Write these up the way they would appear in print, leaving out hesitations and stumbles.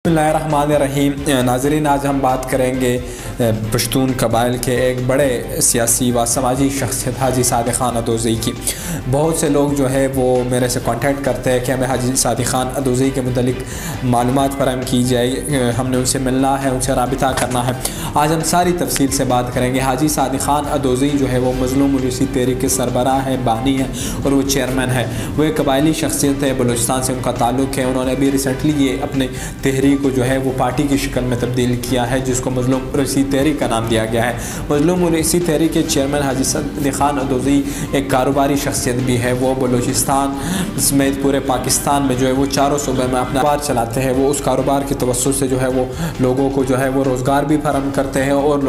बिस्मिल्लाहिर्रहमानिर्रहीम। नाज़रीन, आज हम बात करेंगे पश्तून कबाइल के एक बड़े सियासी व समाजी शख्सियत हाजी सादिक खान अदोज़ई की। बहुत से लोग जो है वो मेरे से कांटेक्ट करते हैं कि हमें हाजी सादिक खान अदोज़ई के मुतल्लिक मालूमात फराहम की जाए, हमने उनसे मिलना है, उनसे राबिता करना है। आज हम सारी तफसील से बात करेंगे। हाजी सादिक खान अदोज़ई जो है वो मज़लूम उलूसी तहरीक के सरबराह है, बानी है और वो चेयरमैन है। वो एक कबायली शख्सियत है, बलूचिस्तान से उनका ताल्लुक़ है। उन्होंने अभी रिसेंटली ये अपने तहरीक को जो है वो पार्टी की शक्ल में तब्दील किया है, जिसको मज़लूम उलूसी तहरीक का नाम दिया गया है। मज़लूम उलूसी तहरीक के चेयरमैन हाजी सादिक खान अदोज़ई एक कारोबारी शख्सियत भी है। वो बलूचिस्तान समेत पूरे पाकिस्तान में जो है वो चारों सूबे में अपना कारोबार चलाते हैं। वो उस कारोबार के तवस्सुत से जो है वो लोगों को जो है वो रोज़गार भी फराहम करते हैं और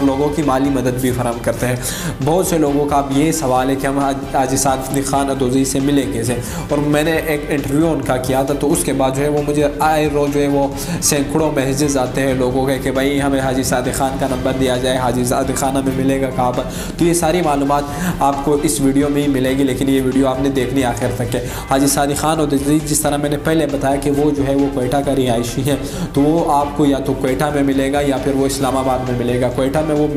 लोगों की माली मदद भी फराहम करते हैं। बहुत से लोगों का अब ये सवाल है कि हम हाजी सादिक खान अदोज़ई से मिले कैसे, और मैंने एक इंटरव्यू उनका किया था, तो उसके बाद जो है वो मुझे आए रोज़ जो है वो सैकड़ों मैसेजेस आते हैं लोगों के कि भाई हमें हाजी सादिक खान का नंबर दिया जाए, हाजी सादिक खान हमें मिलेगा कहाँ पर। तो ये सारी मालूमात आपको इस वीडियो में ही मिलेगी, लेकिन ये वीडियो आपने देखनी आखिर तक है। हाजी सादिक खान अदोज़ई, जिस तरह मैंने पहले बताया कि वो जो है वो क्वेटा का रिहायशी है, तो वो आपको या तो क्वेटा में मिलेगा या फिर वो इस्लामाबाद में मिलेगा। क्वेटा में वो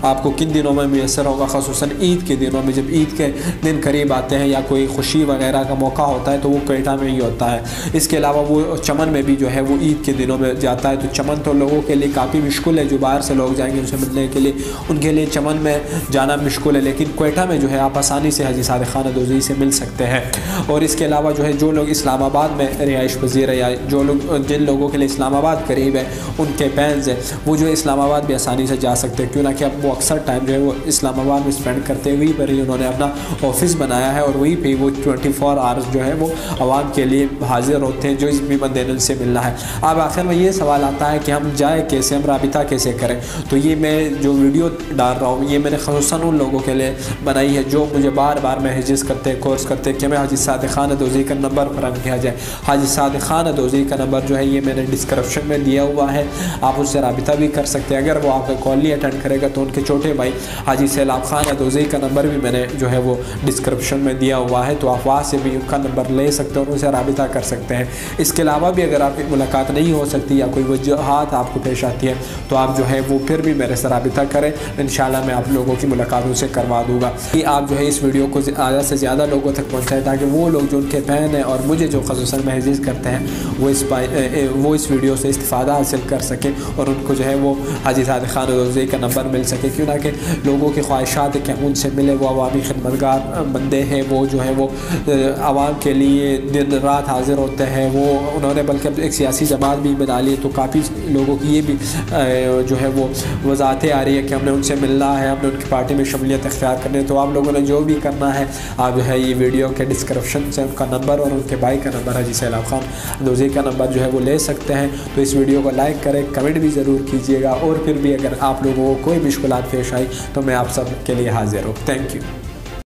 आपको किन दिनों में मैसर होगा, ख़ुसूसन ईद के दिनों में। जब ईद के दिन करीब आते हैं या कोई खुशी वगैरह का मौका होता है तो वो क्वेटा में ही होता है। इसके अलावा वो चमन में भी जो है वो ईद के दिनों में जाता है। तो चमन तो लोगों के लिए काफ़ी मुश्किल है, जो बाहर से लोग जाएंगे उनसे मिलने के लिए, उनके लिए चमन में जाना मुश्किल है। लेकिन क्वेटा में जो है आप आसानी से हाजी सादिक खान अदोज़ई से मिल सकते हैं। और इसके अलावा जो है जो लोग इस्लामाबाद में रिहाइश पज़ीर है या जिन लोगों के लिए इस्लामाबाद करीब है, उनके पैंस है, वो जो है इस्लामाबाद भी आसानी से जा सकते हैं। क्यों ना कि अब वो अक्सर टाइम जो है वो इस्लामाबाद में स्पेंड करते हुए पर ही उन्होंने अपना ऑफिस बनाया है और वहीं पर वो 24 आवर्स जो है वो आवाम के लिए हाजिर होते हैं जो इस भी बंदे से मिलना है। अब आखिर में ये सवाल आता है कि हम जाए कैसे, हम राबिता कैसे करें। तो ये मैं जो वीडियो डाल रहा हूँ ये मैंने ख़ुसूसन उन लोगों के लिए बनाई है जो मुझे बार बार मैसेज करते हैं, कोर्स करते हैं कि हमें हाजी सादिक खान अदोज़ई का नंबर फराहम किया जाए। हाजी सादिक खान अदोज़ई का नंबर जो है ये मैंने डिस्क्रिप्शन में दिया हुआ है, आप उससे राबिता भी कर सकते हैं। अगर वो आपका कॉल नहीं अटेंड करेगा तो उनके छोटे भाई हाजी सैलाब खान अदोज़ई का नंबर भी मैंने जो है वो डिस्क्रिप्शन में दिया हुआ है, तो आप वहाँ से भी उनका नंबर ले सकते हैं और उनसे राबिता कर सकते हैं। इसके अलावा भी अगर आपकी मुलाकात नहीं हो सकती या कोई वजूहात आपको पेश आती है तो आप जो है वो फिर भी मेरे से राबिता करें, इंशाल्लाह मैं आप लोगों की मुलाकातों से करवा दूँगा। कि आप जो है इस वीडियो को ज़्यादा से ज़्यादा लोगों तक पहुँचाएँ ताकि वो लोग जो उनके बहन हैं और मुझे जो ख़ुसूसन मैसेज करते हैं वो इस वीडियो से इस्तिफ़ादा हासिल कर सकें और उनको जो है वो हाजी सादिक खान अदोज़ई का नंबर मिल सके। क्यों ना कि लोगों की ख्वाहिशात है कि हम उनसे मिले, वो अवामी खिदमतगार बंदे हैं, वो जो है वो आवाम के लिए दिन रात हाजिर होते हैं। वो उन्होंने बल्कि एक सियासी जमात भी बना ली, तो काफ़ी लोगों की ये भी जो है वो वजाहतें आ रही है कि हमने उनसे मिलना है, हमने उनकी पार्टी में शमूलियत इख्तियार करनी है। तो आप लोगों ने जो भी करना है आप जो है ये वीडियो के डिस्क्रिप्शन से उनका नंबर और उनके भाई का नंबर हाजी सैलाब खान अदोज़ई का नंबर जो है वो ले सकते हैं। तो इस वीडियो को लाइक करें, कमेंट भी ज़रूर कीजिएगा और फिर भी अगर आप लोगों को कोई मुश्किलात पेश आई तो मैं आप सब के लिए हाजिर हूँ। Thank you.